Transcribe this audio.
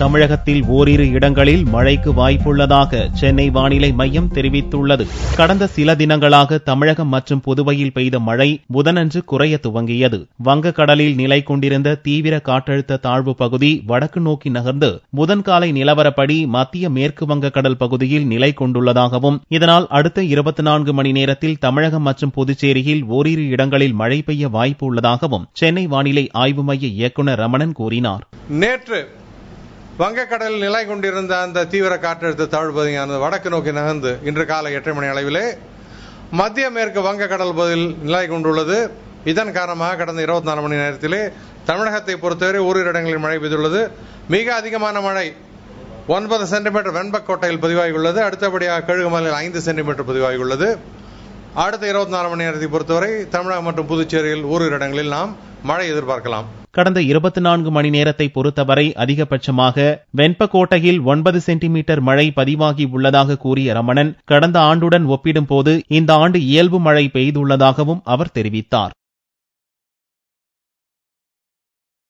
தமிழகத்தில் ஓரிரு இடங்களில் மழைக்கு வாய்ப்புள்ளதாக சென்னை வானிலை மையம் தெரிவித்துள்ளது. கடந்த சில தினங்களாக தமிழகம் மற்றும் புதுவையில் பெய்த மழை புதனன்று குறைய துவங்கியது. வங்கக்கடலில் நிலை கொண்டிருந்த தீவிர காற்றழுத்த தாழ்வு பகுதி வடக்கு நோக்கி நகர்ந்து புதன்காலை நிலவரப்படி மத்திய மேற்கு வங்கக்கடல் பகுதியில் நிலை கொண்டுள்ளதாகவும், இதனால் அடுத்த 24 மணி நேரத்தில் தமிழகம் மற்றும் புதுச்சேரியில் ஓரிரு இடங்களில் மழை பெய்ய வாய்ப்பு உள்ளதாகவும் சென்னை வானிலை ஆய்வு மைய இயக்குநர் ரமணன் கூறினார். நேற்று வங்கக்கடலில் நிலை கொண்டிருந்த அந்த தீவிர காற்றழுத்த தாழ்வு பகுதியானது வடக்கு நோக்கி நகர்ந்து இன்று காலை 8 மணி அளவிலே மத்திய மேற்கு வங்கக்கடல் பகுதியில் நிலை கொண்டுள்ளது. இதன் காரணமாக கடந்த 24 மணி நேரத்திலே தமிழகத்தை பொறுத்தவரை ஓரிரு இடங்களில் மழை பெய்துள்ளது. மிக அதிகமான மழை 9 சென்டிமீட்டர் வெண்பக்கோட்டையில் பதிவாகியுள்ளது. அடுத்தபடியாக கழுகுமலையில் 5 சென்டிமீட்டர் பதிவாகியுள்ளது. அடுத்த 24 மணி நேரத்தை பொறுத்தவரை தமிழகம் மற்றும் புதுச்சேரியில் ஓரிரு இடங்களில் நாம் மழை எதிர்பார்க்கலாம். கடந்த 24 மணி நேரத்தை பொறுத்தவரை அதிகபட்சமாக வெண்பக்கோட்டையில் 9 சென்டிமீட்டர் மழை பதிவாகி உள்ளதாக கூறிய ரமணன், கடந்த ஆண்டுடன் ஒப்பிடும்போது இந்த ஆண்டு இயல்பு மழை பெய்துள்ளதாகவும் அவர் தெரிவித்தார்.